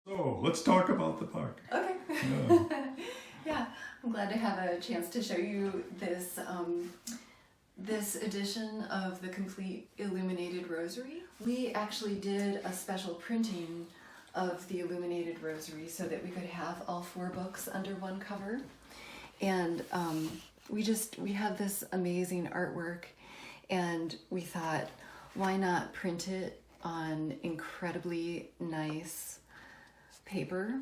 So let's talk about the book. Okay. Yeah. Yeah, I'm glad to have a chance to show you this this edition of the Complete Illuminated Rosary. We actually did a special printing of the Illuminated Rosary so that we could have all 4 books under one cover. And we have this amazing artwork, and we thought, why not print it on incredibly nice paper?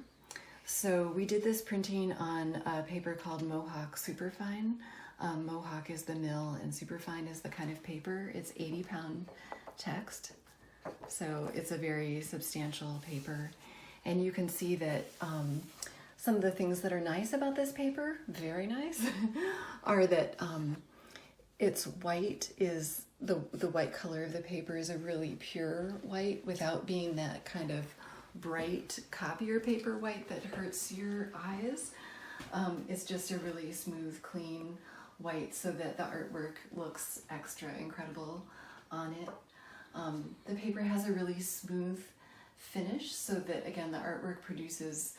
So we did this printing on a paper called Mohawk Superfine. Mohawk is the mill and Superfine is the kind of paper. It's 80-pound text, so it's a very substantial paper. And you can see that some of the things that are nice about this paper, very nice, are that it's white, is the white color of the paper is a really pure white without being that kind of bright copier paper white that hurts your eyes. It's just a really smooth, clean white so that the artwork looks extra incredible on it. The paper has a really smooth finish so that, again, the artwork produces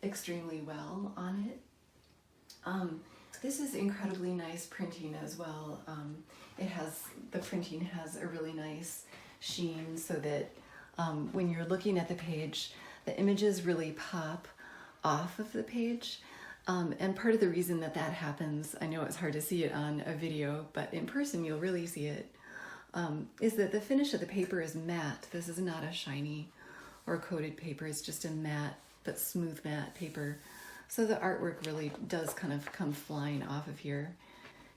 extremely well on it. This is incredibly nice printing as well. The printing has a really nice sheen so that when you're looking at the page, the images really pop off of the page. And part of the reason that happens, I know it's hard to see it on a video, but in person you'll really see it, is that the finish of the paper is matte. This is not a shiny or coated paper, it's just a matte but smooth matte paper. So the artwork really does kind of come flying off of here.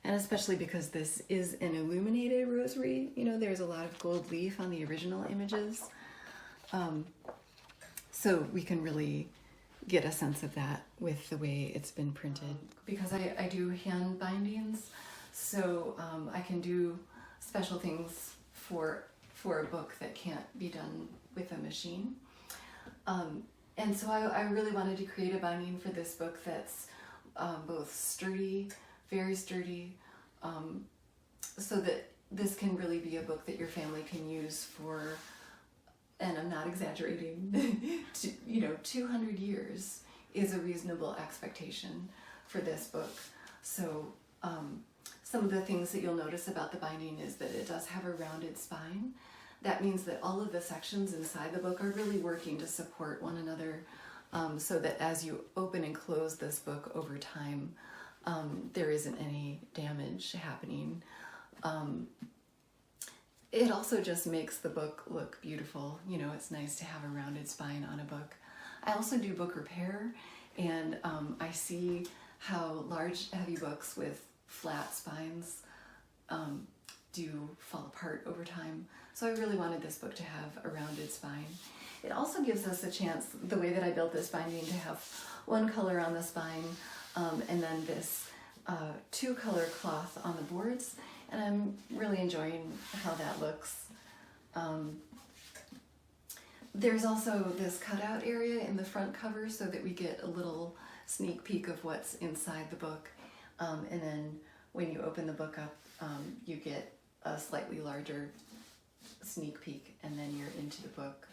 And especially because this is an illuminated rosary, you know, there's a lot of gold leaf on the original images. So we can really get a sense of that with the way it's been printed. Because I do hand bindings, so I can do special things for a book that can't be done with a machine. And so I really wanted to create a binding for this book that's both sturdy, very sturdy, so that this can really be a book that your family can use for, and I'm not exaggerating, 200 years is a reasonable expectation for this book. So some of the things that you'll notice about the binding is that it does have a rounded spine. That means that all of the sections inside the book are really working to support one another, so that as you open and close this book over time, there isn't any damage happening. It also just makes the book look beautiful. You know, it's nice to have a rounded spine on a book. I also do book repair, and I see how large, heavy books with flat spines do fall apart over time. So I really wanted this book to have a rounded spine. It also gives us a chance, the way that I built this binding, to have one color on the spine and then this 2-color cloth on the boards, and I'm really enjoying how that looks. There's also this cutout area in the front cover so that we get a little sneak peek of what's inside the book, and then when you open the book up, you get a slightly larger sneak peek, and then you're into the book.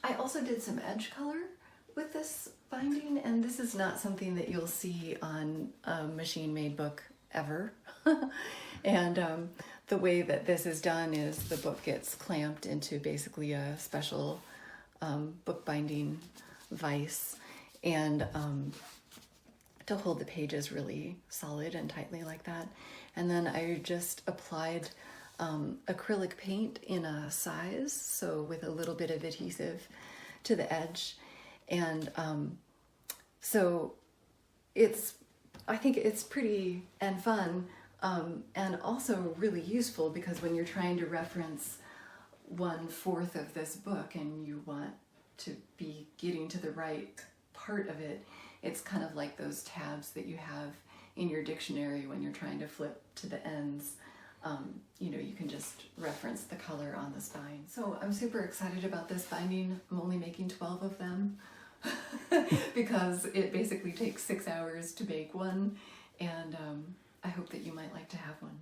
I also did some edge color with this binding, and this is not something that you'll see on a machine-made book ever. And the way that this is done is the book gets clamped into basically a special bookbinding vise, and to hold the pages really solid and tightly like that. And then I just applied acrylic paint in a size, so with a little bit of adhesive to the edge. And so I think it's pretty and fun, and also really useful, because when you're trying to reference 1/4 of this book and you want to be getting to the right part of it, it's kind of like those tabs that you have in your dictionary when you're trying to flip to the ends. You can just reference the color on the spine. So I'm super excited about this binding. I'm only making 12 of them because it basically takes 6 hours to make one, and I hope that you might like to have one.